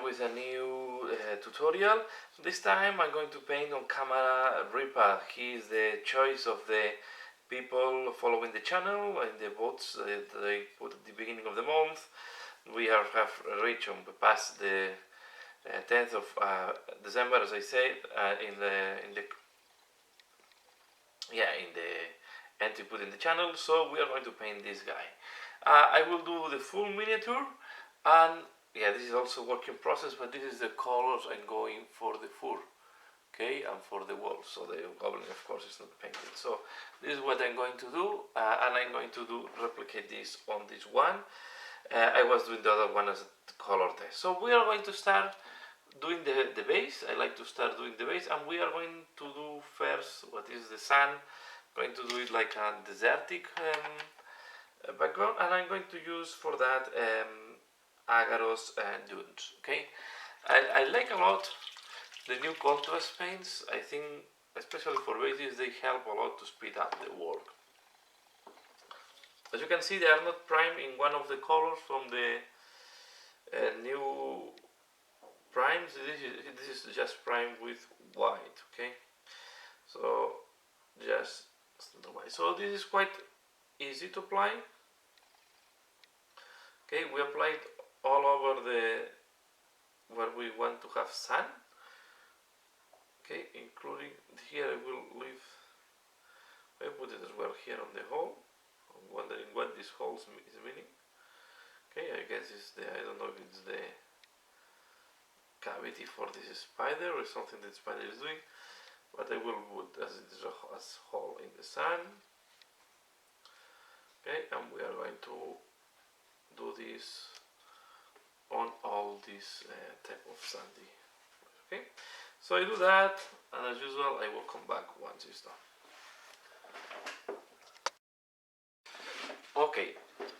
with a new tutorial. This time I'm going to paint on camera Rippa. He is the choice of the people following the channel and the votes that they put at the beginning of the month. We have reached past the 10th of December, as I said, in the entry put in the channel. So we are going to paint this guy. I will do the full miniature, and yeah, this is also a work in process, but this is the colors I'm going for the fur, okay, and for the walls. So the goblin, of course, is not painted. So this is what I'm going to do, and I'm going to replicate this on this one. I was doing the other one as a color test. So we are going to start doing the base. I like to start doing the base, and we are going to do first what is the sun. I'm going to do it like a desertic background, and I'm going to use for that agaros dunes. Okay, I like a lot the new contrast paints. I think especially for bases they help a lot to speed up the work. As you can see, they are not primed in one of the colors from the new primes. This is just primed with white. Okay, so just white. So this is quite easy to apply. Okay, we applied all over the where we want to have sun. Okay, including here. I will leave. I put it as well here on the hole. I'm wondering what this hole is meaning. Okay, I guess it's the, I don't know if it's the cavity for this spider or something that spider is doing, but I will put as it is as hole in the sun. Okay, and we are going to do this on all this type of sandy. Okay, so I do that, and as usual I will come back once it's done. Okay,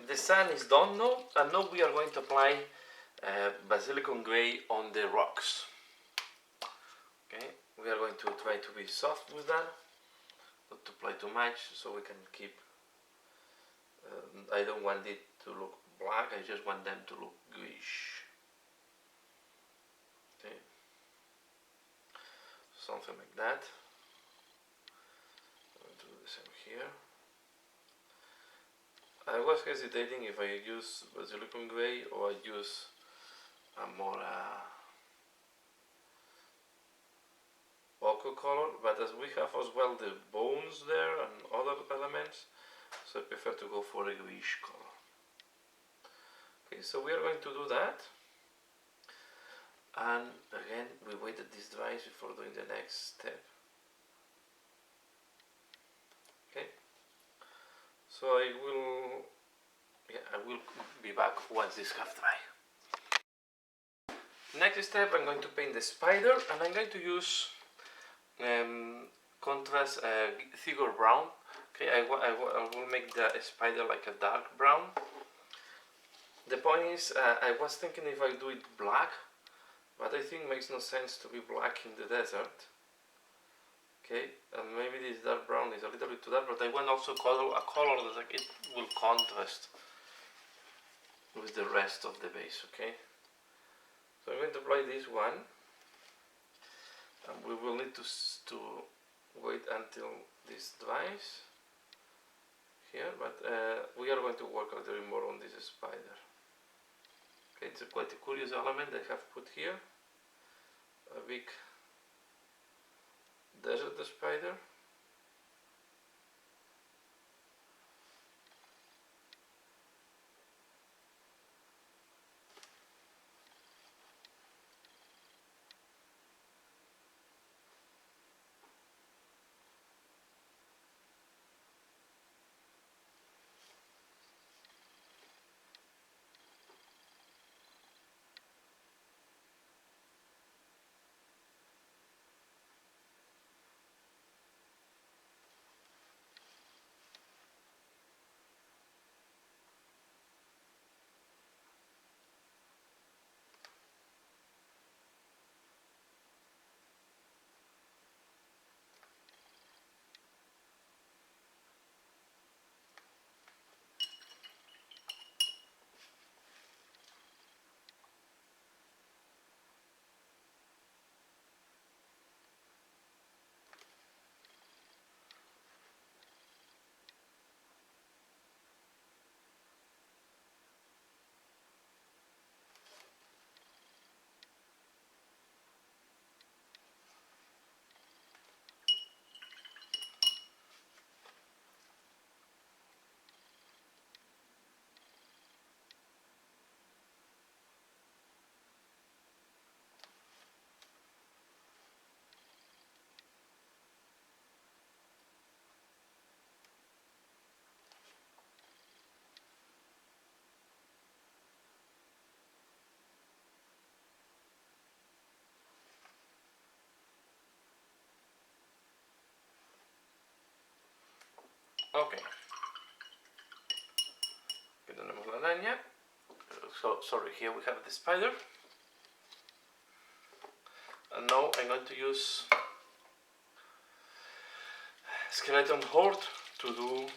the sun is done now, and now we are going to apply basilicum gray on the rocks. Okay, we are going to try to be soft with that, not to apply too much, so we can keep I don't want it to look black, I just want them to look greyish. Okay, something like that. I'm going to do the same here. I was hesitating if I use basilicum gray or I use a more ochre color, but as we have as well the bones there and other elements, so I prefer to go for a greyish color. Okay, so we are going to do that, and again we wait that this dries before doing the next step. Okay, so I will be back once this has dried. Next step, I'm going to paint the spider, and I'm going to use contrast thicker brown. Okay, I will make the spider like a dark brown. The point is, I was thinking if I do it black, but I think it makes no sense to be black in the desert. Okay, and maybe this dark brown is a little bit too dark, but I want also a color that like it will contrast with the rest of the base. Okay, so I'm going to apply this one, and we will need to wait until this dries here, but we are going to work a little bit more on this spider. Okay, it's quite a curious element I have put here, a big desert spider. Okay. Que tenemos la araña. So, sorry, here we have the spider. And now I'm going to use skeleton horde to do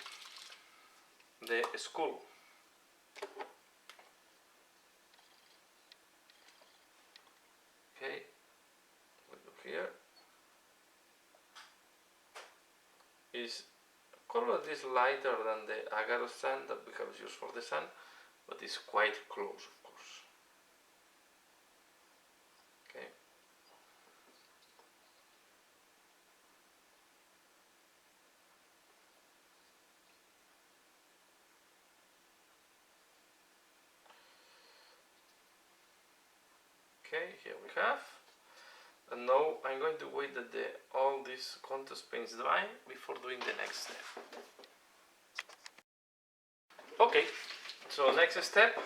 the skull. Okay, look here. Is color is lighter than the agar sand that we have used for the sun, but it's quite close, of course. Okay. Okay, here we have. And now I'm going to wait that all these contrast paints dry before doing the next step. Okay, so next step,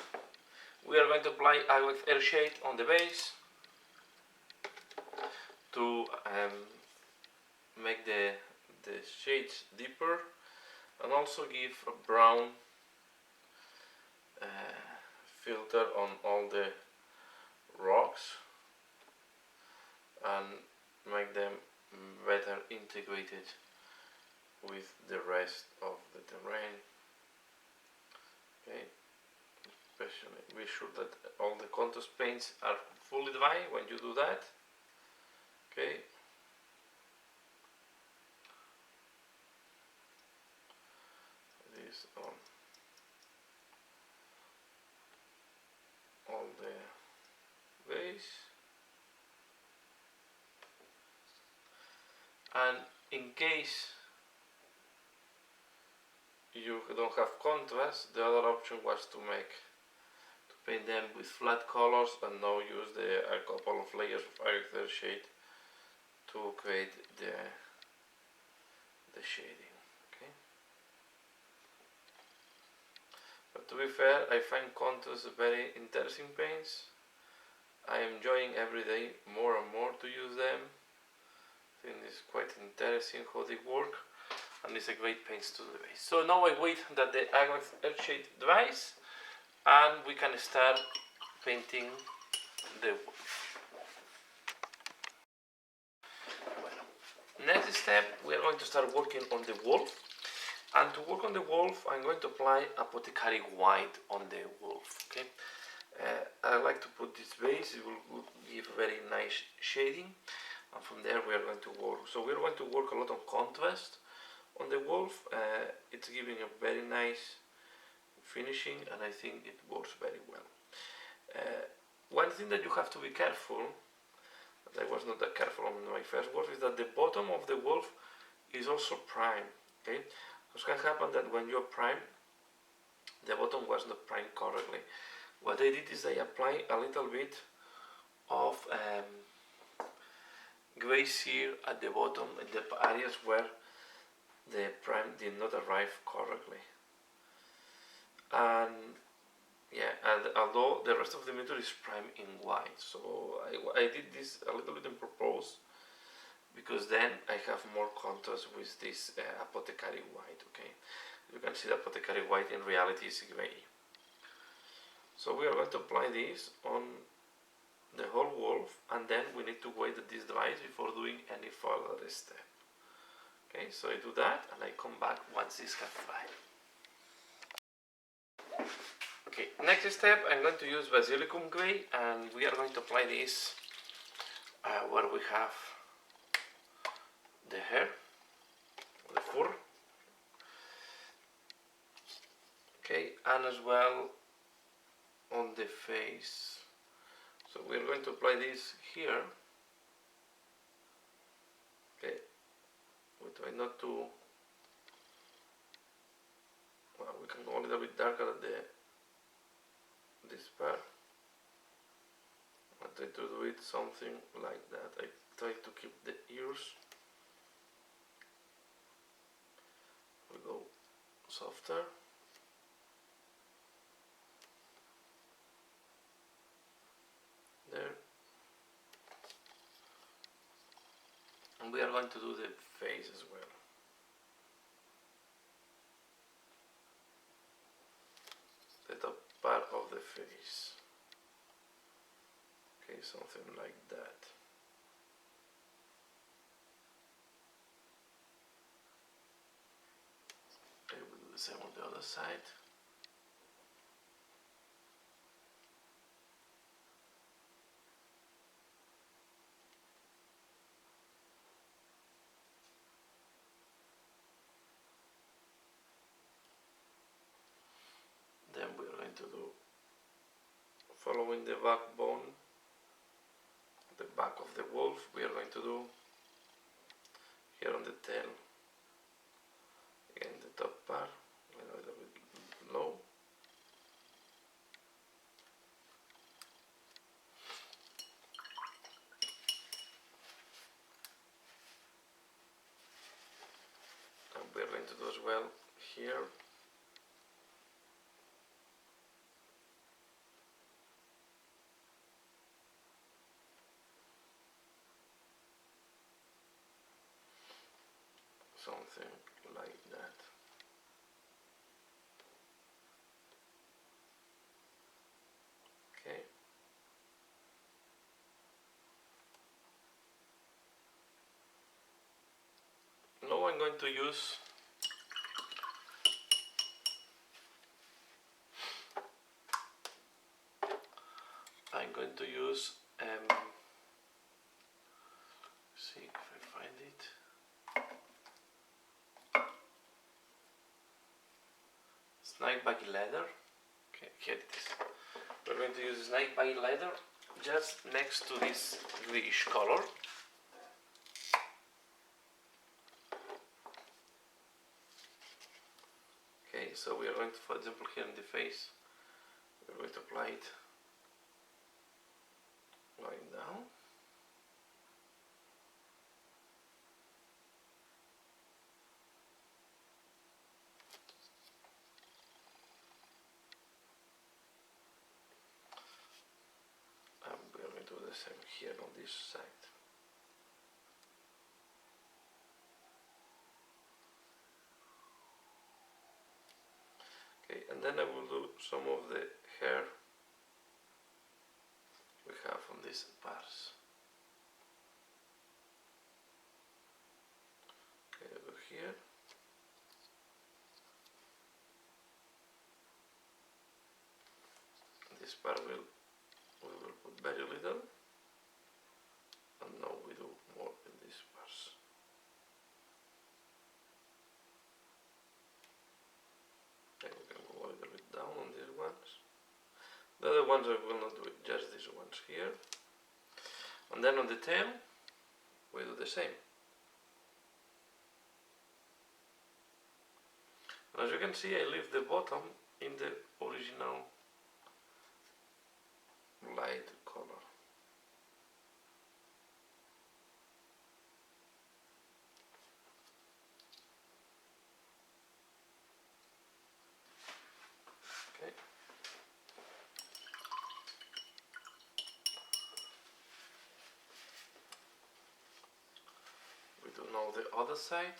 we are going to apply Aglex air shade on the base to make the shades deeper and also give a brown filter on all the rocks and make them better integrated with the rest of the terrain. Okay, especially be sure that all the contrast paints are fully dry when you do that. Okay. This on all the base. And in case you don't have contrast, the other option was to paint them with flat colors and now use a couple of layers of Aglex shade to create the shading. Okay. But to be fair, I find contrast very interesting paints. I am enjoying every day more and more to use them. I think it's quite interesting how they work, and it's a great paint to the base. So now I wait that the Aglex air shade dries and we can start painting the wolf. Well, next step, we are going to start working on the wolf. And to work on the wolf, I'm going to apply apothecary white on the wolf. Okay, I like to put this base, it will give a very nice shading. And from there we are going to work. So we are going to work a lot on contrast on the wolf. It's giving a very nice finishing and I think it works very well. One thing that you have to be careful, that I was not that careful on my first wolf, is that the bottom of the wolf is also prime. Okay, it can happen that when you prime, the bottom was not primed correctly. What I did is I apply a little bit of grey sear at the bottom in the areas where the prime did not arrive correctly. And yeah, and although the rest of the meter is prime in white, so I did this a little bit in purpose because then I have more contrast with this apothecary white. Okay, you can see the apothecary white in reality is grey. So we are going to apply this on the whole wolf and then we need to wait that this dries before doing any further step. Okay, so I do that and I come back once this has dried. Okay, next step, I'm going to use Basilicum Grey and we are going to apply this where we have the hair, the fur. Okay, and as well on the face. So we are going to apply this here. Okay, we try not to, well, we can go a little bit darker at this part. I try to do it something like that. I try to keep the ears. We go softer. There. And we are going to do the face as well. face. Okay, something like that. Okay, we'll do the same on the other side. Then we're going to do, following the backbone, the back of the wolf, we are going to do here on the tail, again the top part, a little bit low. And we are going to do as well here. Something like that. Okay. Now I'm going to use see if I find it. Snakebite leather. Okay, here it is. We're going to use snakebite leather just next to this greenish color. Okay, so we are going to, for example, here in the face, we're going to apply it going down. And we are going to do the same here on this side. Okay, and then I will do some of the hair we have on these parts. Okay, I go here. This part we will put very little, and now we do more in these parts. Okay, we can go a little bit down on these ones. The other ones I will not do it, just these ones here. And then on the tail, we do the same. And as you can see, I leave the bottom in the original light color. Okay. We do now the other side.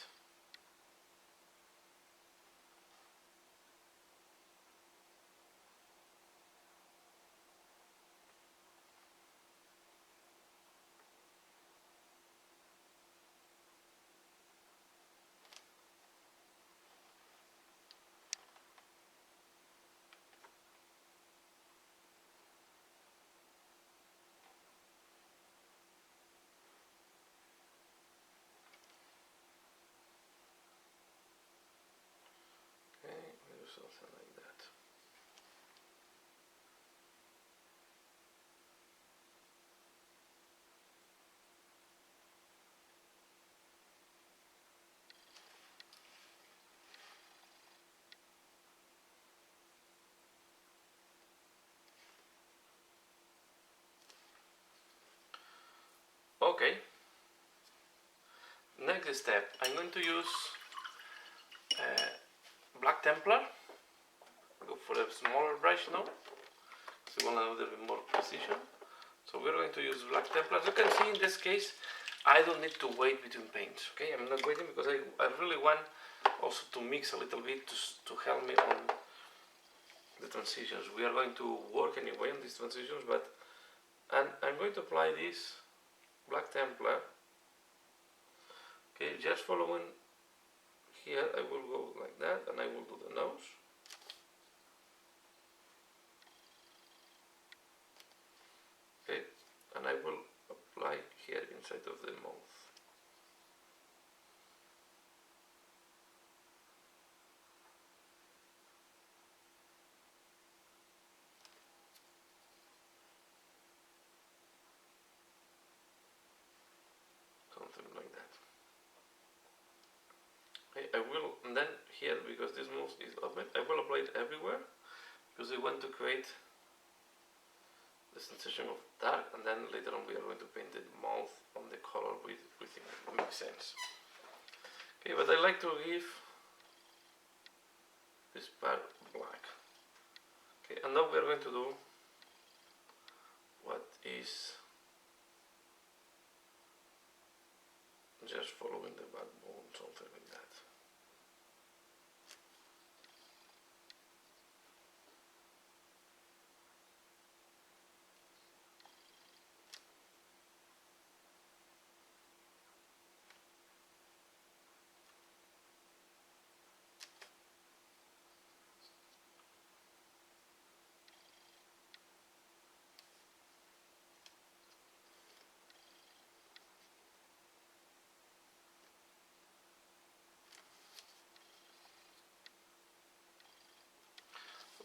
Something like that. Okay. Next step, I'm going to use Black Templar. Go for a smaller brush now, so we want a little bit more precision. So we're going to use Black Templar. As you can see, in this case, I don't need to wait between paints. Okay, I'm not waiting because I really want also to mix a little bit to help me the transitions. We are going to work anyway on these transitions, but I'm going to apply this black Templar. Okay, just following here, I will go like that, and I will do the nose. Okay, and I will apply here inside of the mouth. Something like that. Okay, I will, and then here, because this mouth is open, I will apply it everywhere, because I want to create the sensation of dark, and then later on we are going to paint the mouth on the color we think makes sense. Okay, but I like to give this part black. Okay, and now we are going to do what is just following the backbone, something like that.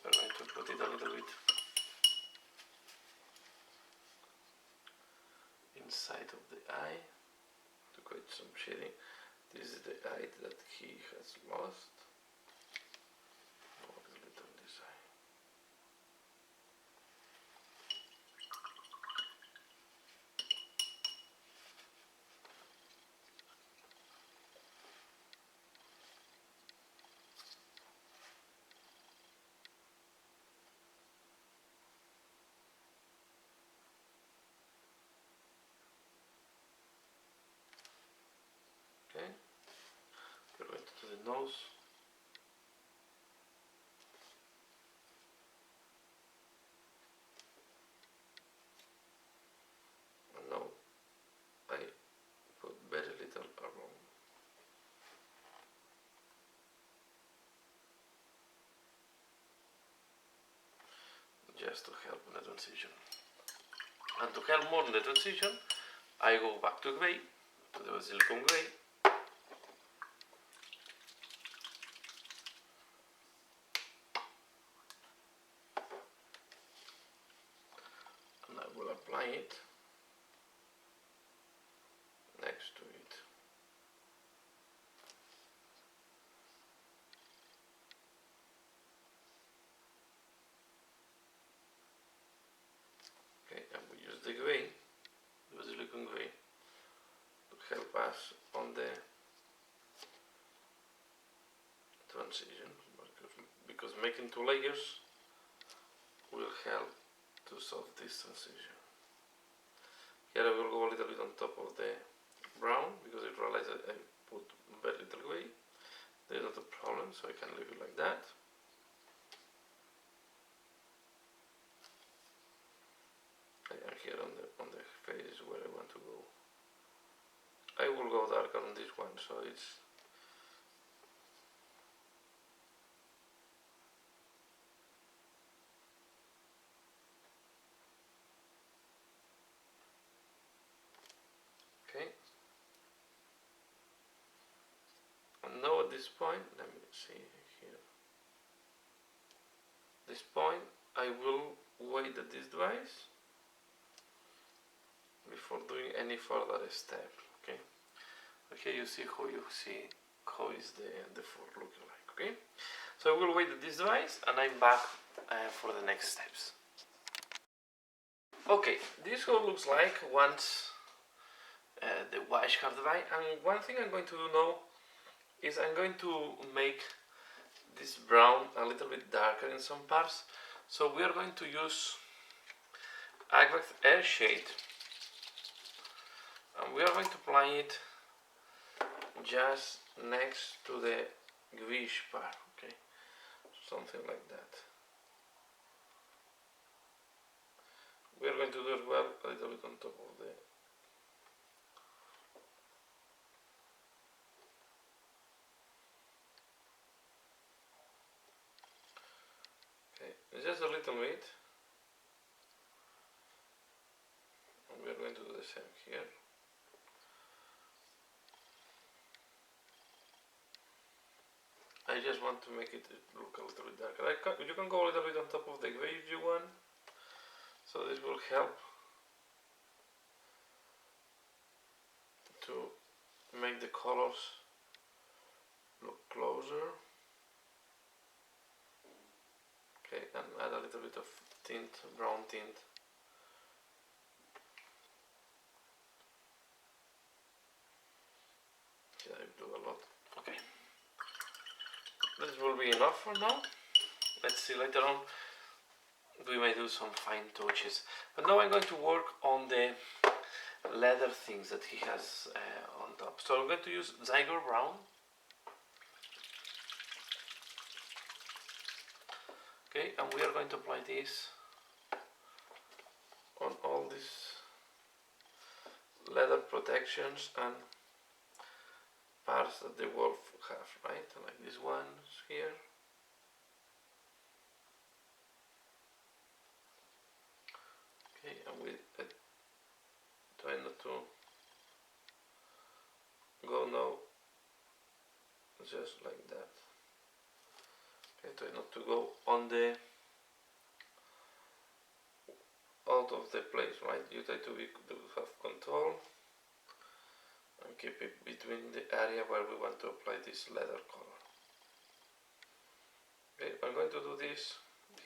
We're going to put it a little bit inside of the eye to create some shading. This is the eye that he has lost. A little on this eye. Okay, we're going to do the nose. And now I put very little around. Just to help in the transition. And to help more in the transition, I go back to gray, to the silicone gray. And I will apply it next to it. Okay, and we use the gray, the silicone gray, to help us on the transition, because making two layers will help to solve this transition. Here I will go a little bit on top of the brown, because I realize that I put very little gray. There is not a problem, so I can leave it like that. And here on the face is where I want to go. I will go darker on this one, so it's okay. And now at this point, let me see here. This point, I will wait that this dries before doing any further step. Okay. Okay, you see how is the fur looking like. Okay. So I will wait that this dries, and I'm back for the next steps. Okay, this is how it looks like once the wash has dried. And one thing I'm going to do now is I'm going to make this brown a little bit darker in some parts. So we are going to use Aqueous Air Shade, and we are going to apply it just next to the grease part. Okay, something like that. we are going to do as well a little bit on top of the. Okay, just a little bit. And we are going to do the same here. I just want to make it look a little bit darker. You can go a little bit on top of the gray if you want. So this will help to make the colors look closer. Okay, and add a little bit of tint, brown tint. Yeah, I do a lot. Okay. This will be enough for now. Let's see later on. We may do some fine touches. But now I'm going to work on the leather things that he has on top. So I'm going to use Zyger Brown. Okay, and we are going to apply this on all these leather protections and parts that the wolf have, right? Like this one here. Okay, and we try not to go now just like that. Okay, try not to go on the out of the place, right? You try to have control and keep it between the area where we want to apply this leather color. Okay, I'm going to do this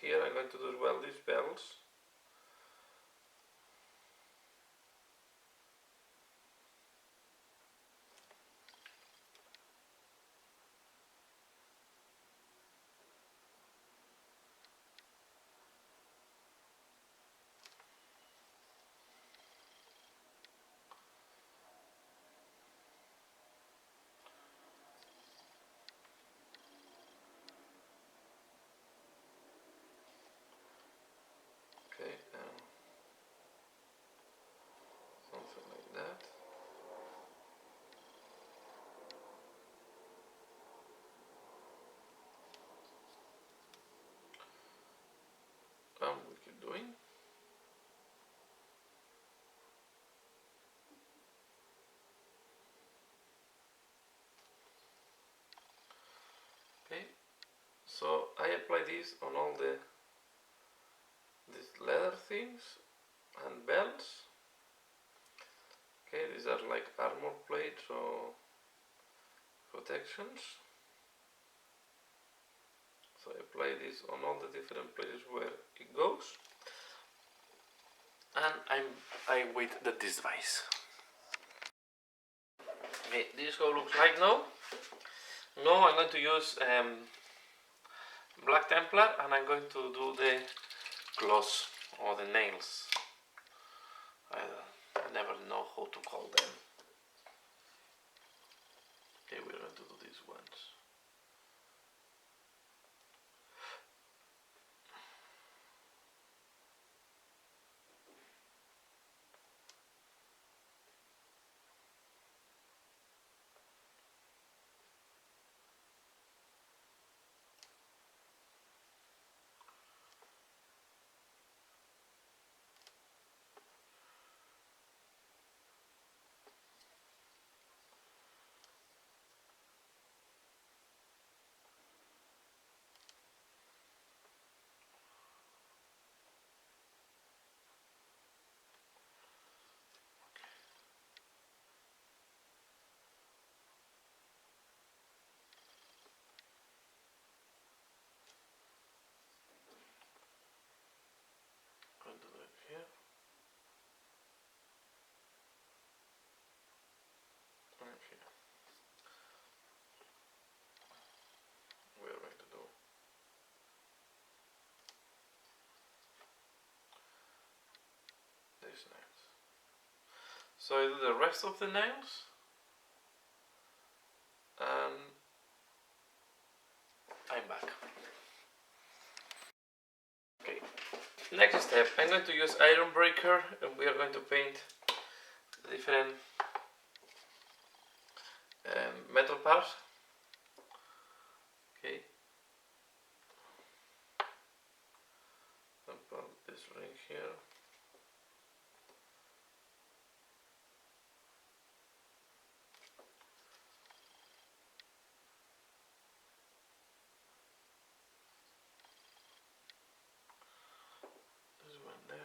here. I'm going to do as well these bells. Okay, something like that. We keep doing. Okay, so I apply this on all these leather things and belts. Okay, these are like armor plates or protections. So I apply this on all the different places where it goes, and I wait that this dries. Okay, this is how it looks like now. Now I'm going to use Black Templar, and I'm going to do the claws or the nails. I never know how to call them. Okay, we're going to do these ones. Going to do it here. And here. We are going to do these nails. So I do the rest of the nails, and I'm back. Okay, Next step, I'm going to use iron breaker and we are going to paint different metal parts. Okay. And put this ring here. This one there.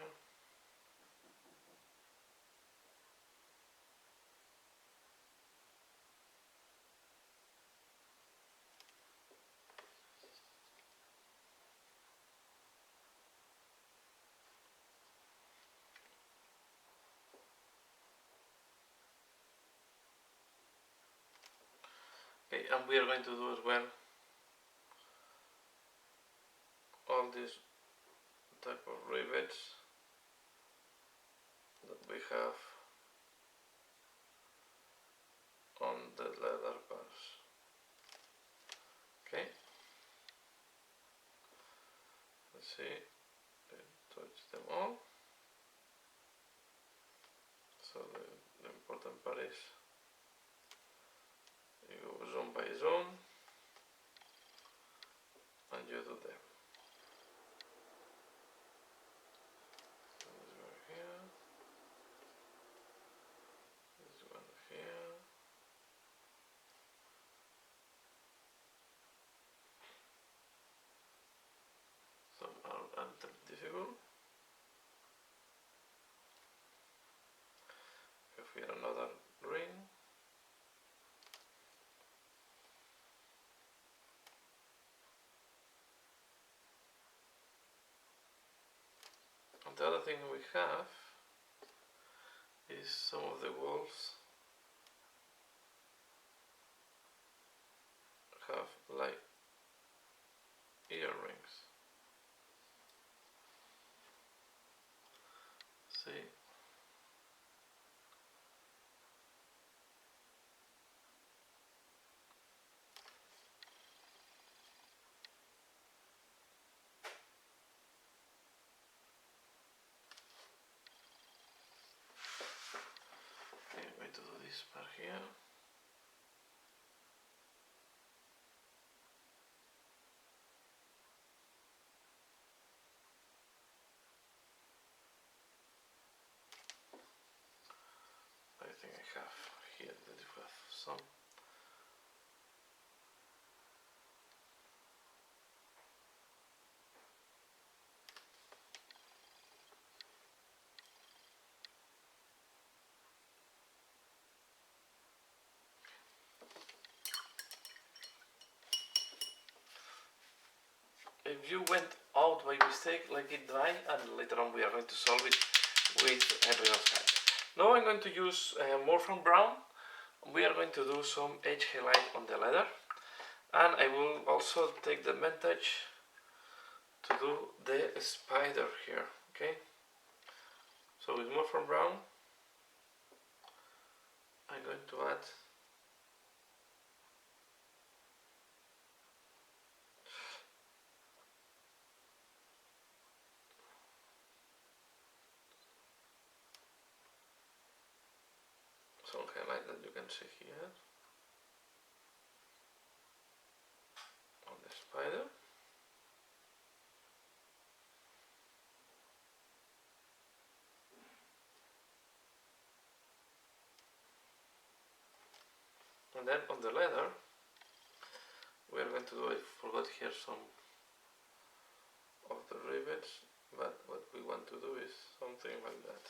Okay, and we are going to do as well all these type of rivets that we have on the leather parts. Okay, let's see, touch them all. So the important part is you go zone by zone and you do them. So this one here, this one here. Some are a little difficult. Have here another ring. And the other thing we have is some of the walls have like earrings. See? Okay, I'm going to do this part here. I think I have here that you have some. If you went out by mistake, let it dry, and later on we are going to solve it with Sanrlfangs. Now I'm going to use Morphin Brown. We are going to do some edge highlight on the leather, and I will also take the advantage to do the spider here. Okay, so with Morphin Brown I'm going to add some highlight that you can see here on the spider. And then on the leather we are going to do, I forgot here some of the rivets, but what we want to do is something like that.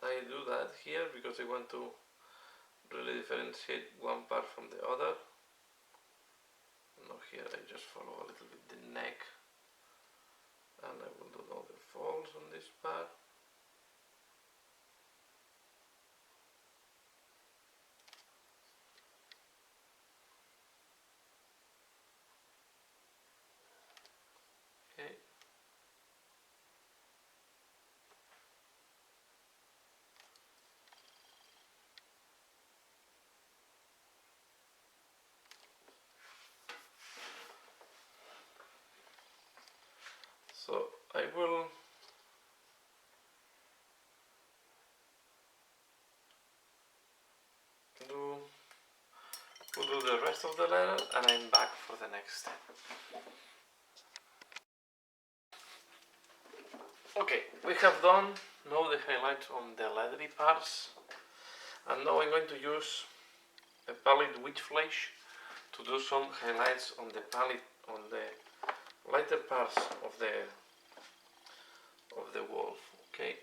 I do that here because I want to completely differentiate one part from the other. Now here I just follow a little bit the neck, and I will do all the folds on this part. Okay. So I will do the rest of the letter, and I'm back for the next step. Okay, we have done now the highlights on the leathery parts, and now I'm going to use a palette witch flesh to do some highlights on the palette, on the lighter parts of the wolf. Okay,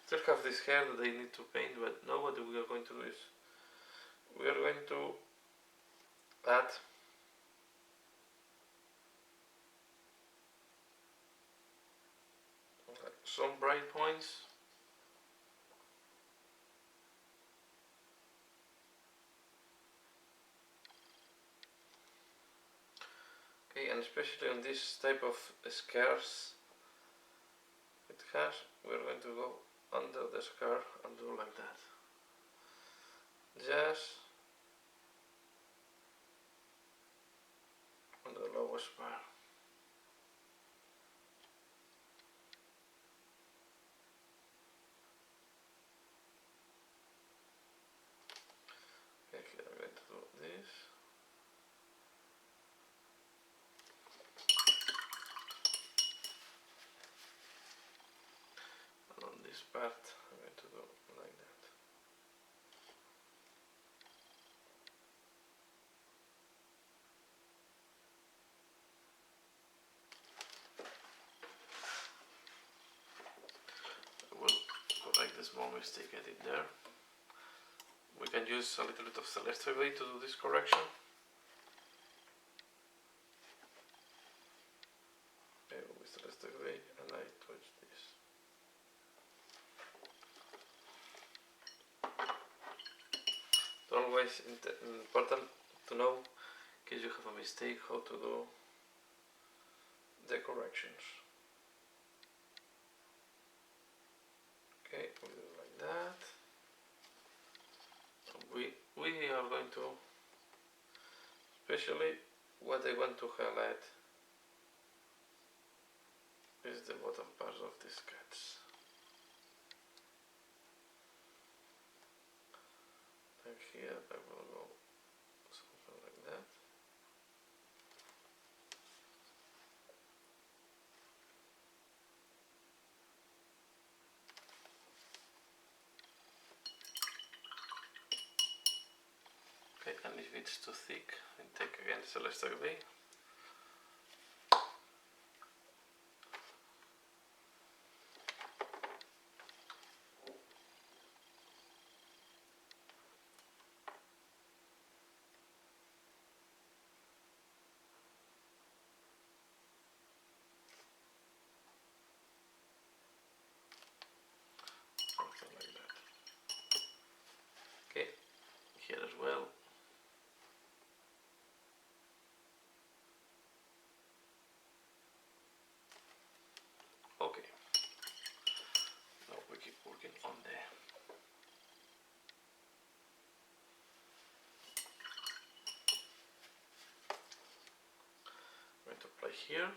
still have this hair that I need to paint, but now what we are going to do is we are going to add some bright points. Okay, and especially on this type of scars it has, we're going to go under the scar and do like that. Just on the lowest part. Okay, here I'm going to do this. And on this part I'm going to do like that. I will correct the small mistake I did there. We can use a little bit of celestial way to do this correction. Okay, with celestial way, and I touch this. It's always important to know, in case you have a mistake, how to do the corrections. Okay, we do it like that. We are going to, especially what I want to highlight is the bottom part of these cats. And here I will go something like that. Okay, and if it's too thick, I take again celestial way. Something like that. Okay, here as well. Okay, now we keep working on the I'm going to apply here.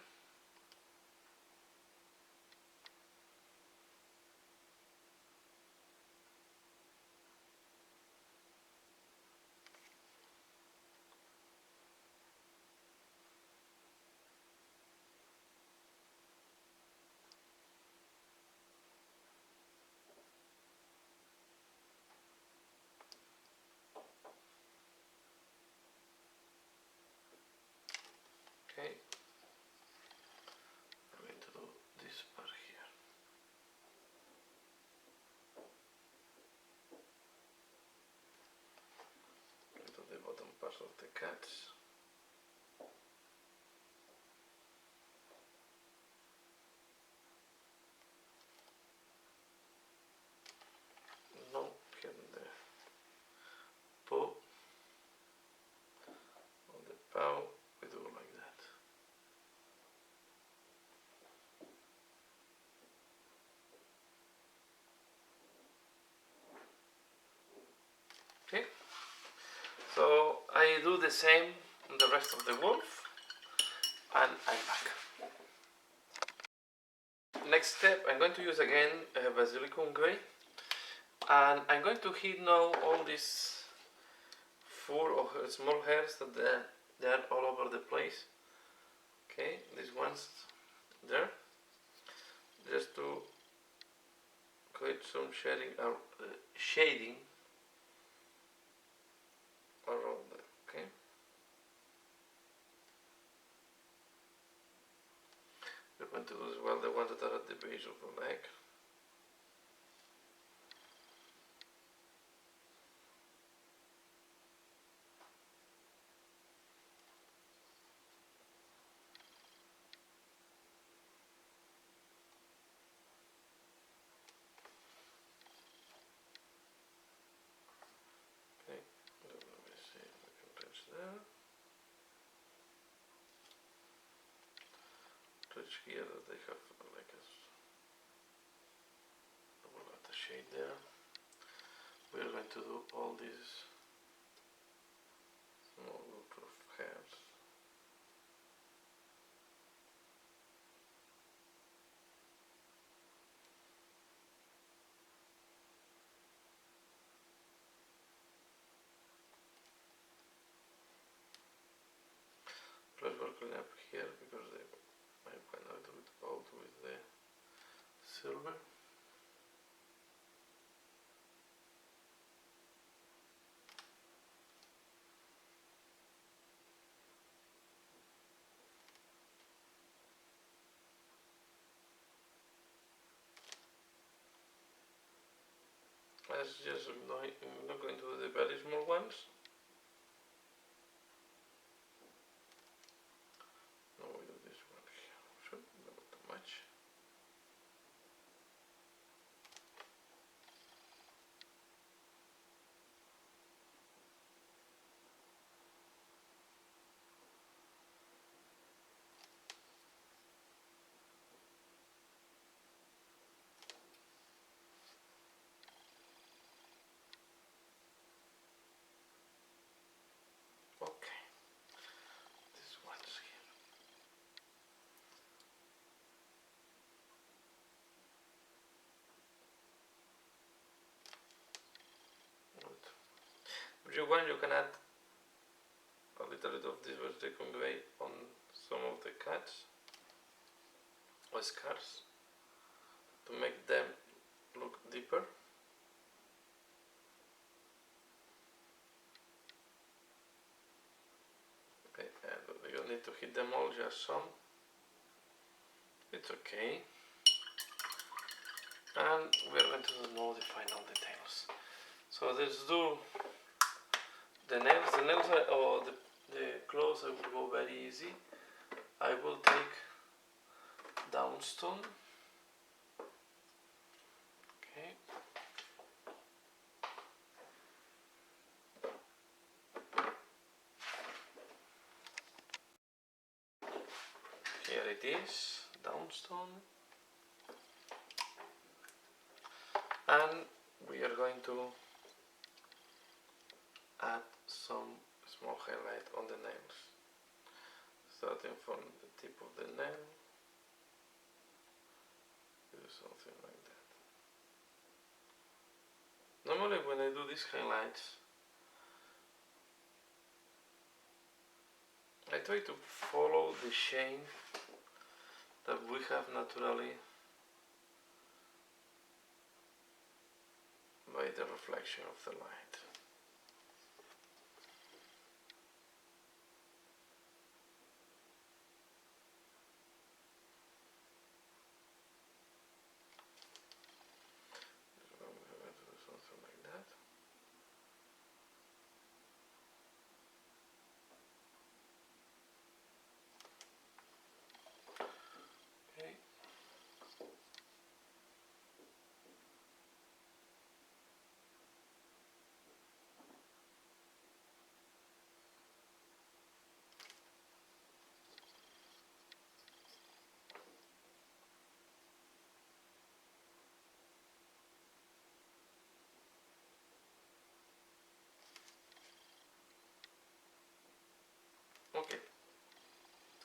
Okay, of the cats. No, here in the paw, on the paw, we do like that. Okay, so I do the same on the rest of the wolf, and I'm back. Next step, I'm going to use again Basilicum Grey, and I'm going to heat now all these fur or small hairs that they are all over the place. Okay, these ones there, just to create some shading around them. Okay. We're going to do as well the ones that are at the base of the leg. Okay, let me see if I can reach there. Reach here that they have like a double got a shade there. We're going to do all these small group of hairs. Plus we're cleaning up here because they might find out with out with the silver. Let's just I'm not going to do the very small ones. No, we do this one here. Should not too much. Okay, this one's here. Good. If you want, you can add a little bit of this Basilicum Grey on some of the cats or scars to make them look deeper. Okay, and you don't need to hit them all, just some. It's okay. And we're going to do now the final details. So let's do the nails. The nails or the claws I will go very easy. I will take downstone. Okay. Here it is, downstone. And we are going to add some small highlight on the nails. Starting from the tip of the nail. Do something like that. Normally when I do these highlights, I try to follow the shade that we have naturally by the reflection of the light. Something like that.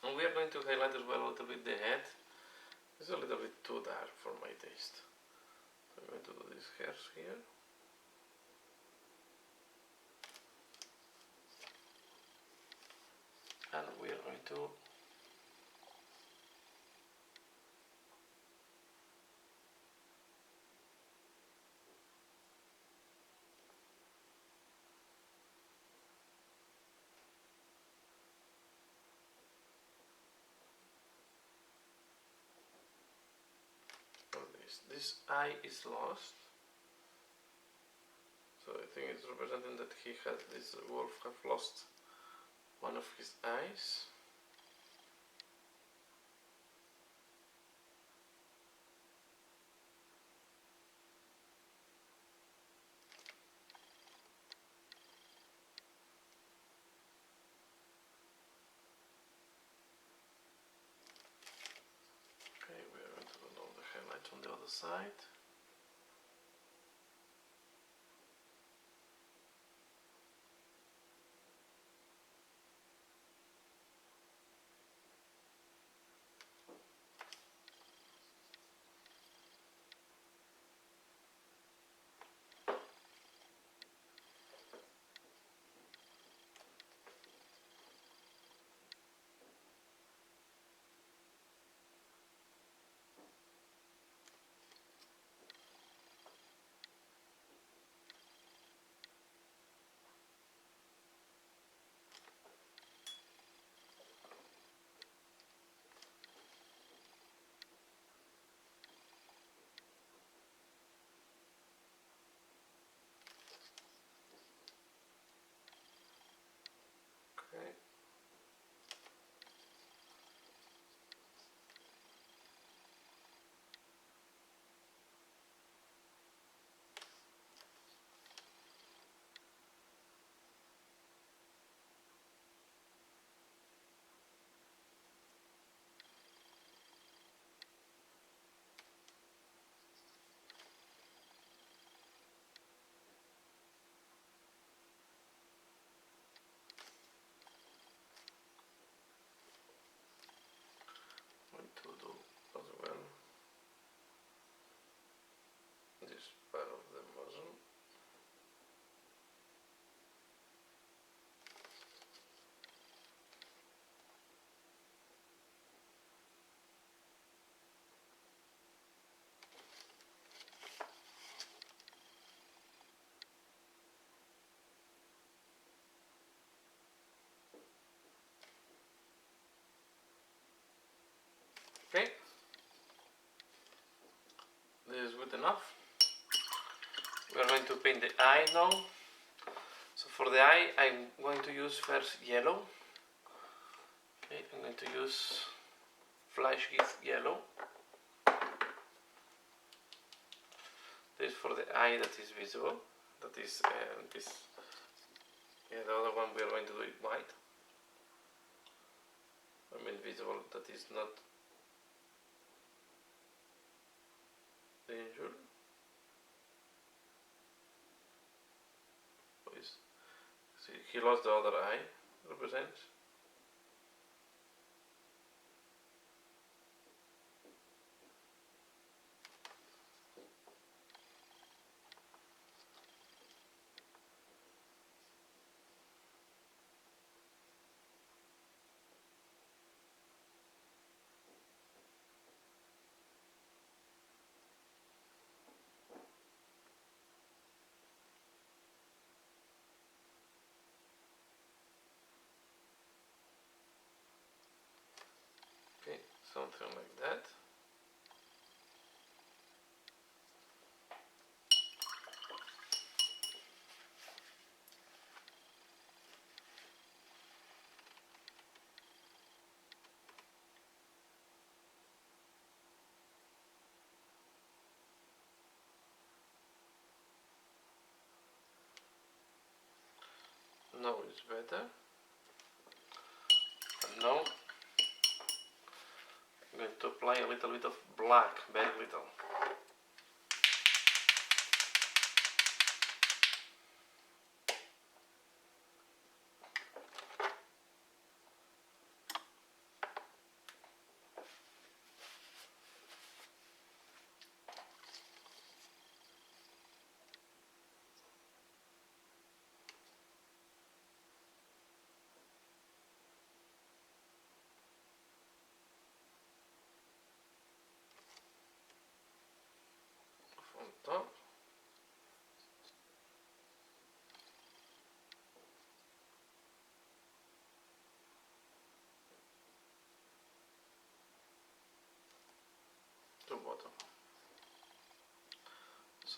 And we are going to highlight as well a little bit the head. It's a little bit too dark for my taste. So I'm going to do these hairs here. And we are going to this eye is lost, so I think it's representing that this wolf have lost one of his eyes. Okay, we are going to do all the highlights on the other side. Okay. Going to do as well this part of the muzzle. Okay, this is good enough. We are going to paint the eye now. So for the eye, I'm going to use first yellow. Okay, I'm going to use flash gift yellow. This is for the eye that is visible. That is this. Yeah, the other one we are going to do it white. I mean visible. That is not danger. See, he lost the other eye. Represents. Okay, something like that. Now it's better. And now I'm going to apply a little bit of black, very little.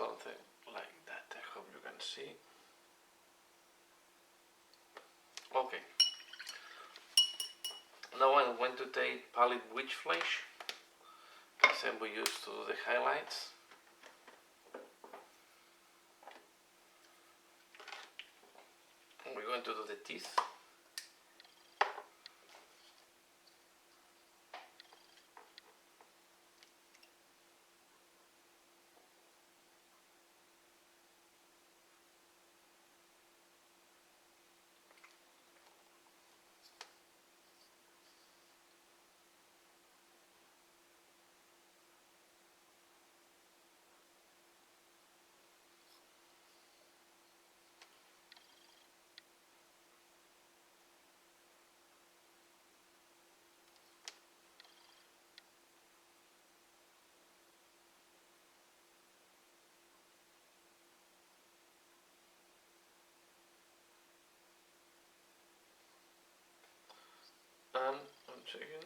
something like that. I hope you can see. Okay. Now I'm going to take pallid witch flesh, the same we used to do the highlights. And we're going to do the teeth. And I'm checking.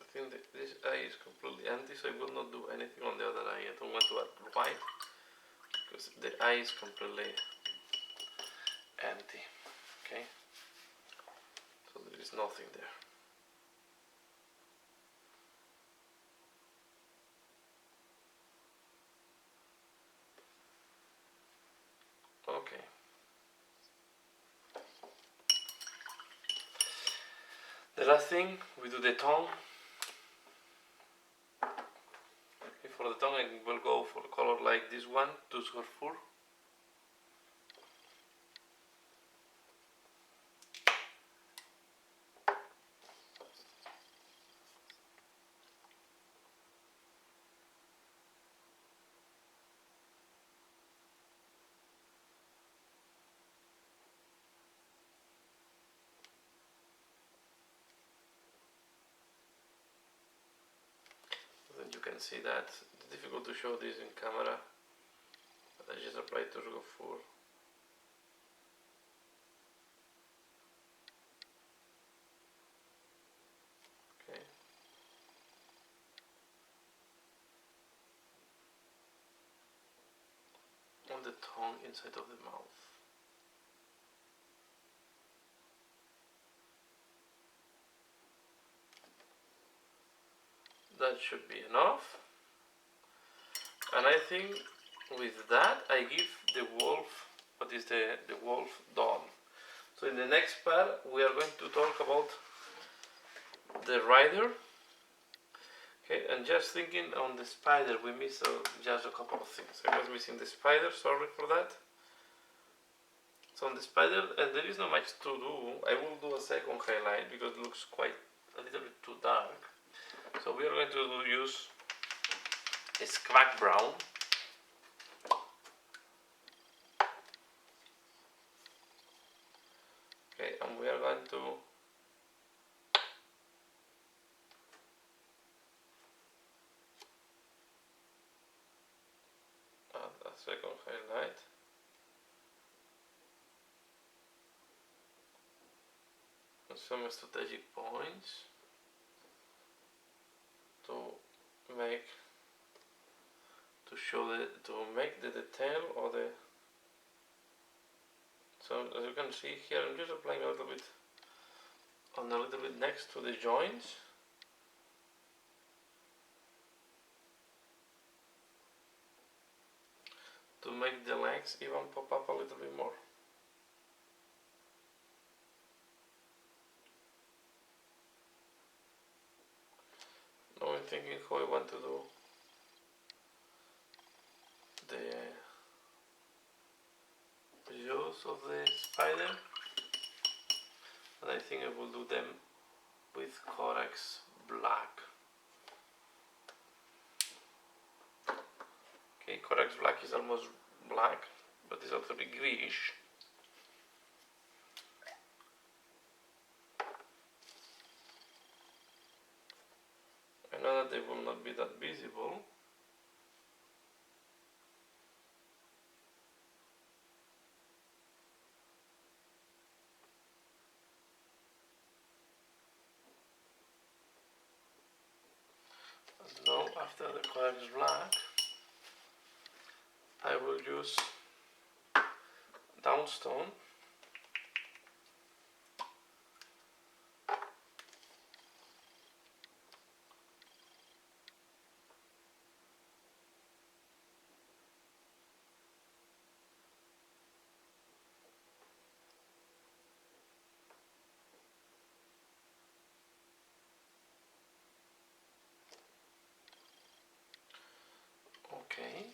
I think that this eye is completely empty, so I will not do anything on the other eye. I don't want to add white because the eye is completely empty. Okay, so there is nothing there. Okay. The last thing, we do the tongue. Okay, for the tongue I will go for a color like this one, to fur. Then you can see that it's difficult to show this in camera, but I just applied to fur. Okay. On the tongue inside of the mouth. That should be enough. And I think with that I give the wolf, what is the wolf done. So in the next part we are going to talk about the rider. Okay, and just thinking on the spider, we missed just a couple of things. I was missing the spider, sorry for that. So on the spider, and there is not much to do. I will do a second highlight because it looks quite a little bit too dark. So we are going to use a squack brown. Okay, and we are going to add a second highlight. And some strategic points to make the detail or the. So as you can see here, I'm just applying a little bit next to the joints. To make the legs even pop up a little bit more. Now I'm thinking how I want to do the jaws of the spider, and I think I will do them with Corax Black. Okay, Corax Black is almost black, but it's a little bit greyish. I know that they will not be that visible. And now after the Corax Black, I will use downstone. Okay.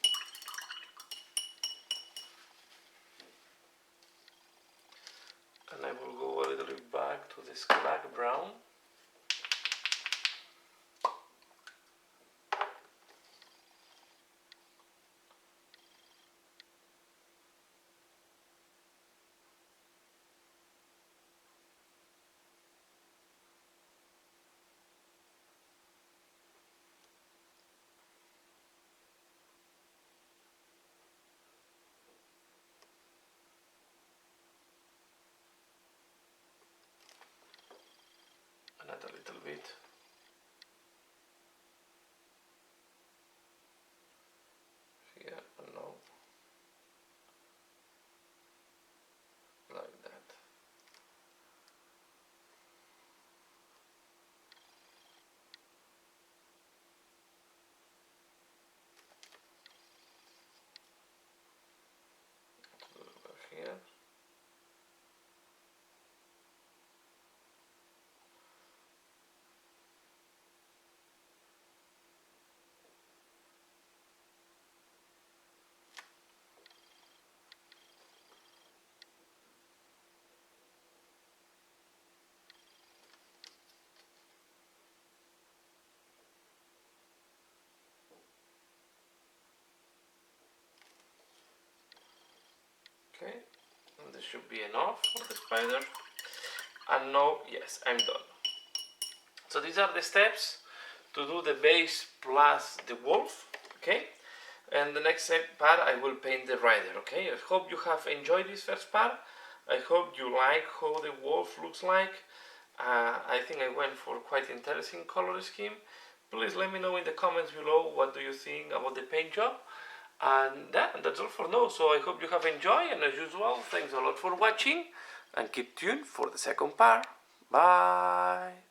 And I will go a little bit back to this black brown. And add a little bit. Here and now. Like that. Here. Okay, and this should be enough for the spider. And now, yes, I'm done. So these are the steps to do the base plus the wolf, okay? And the next part I will paint the rider, okay? I hope you have enjoyed this first part. I hope you like how the wolf looks like. I think I went for quite interesting color scheme. Please let me know in the comments below what do you think about the paint job. And that's all for now. So I hope you have enjoyed, and as usual, thanks a lot for watching, and keep tuned for the second part. Bye!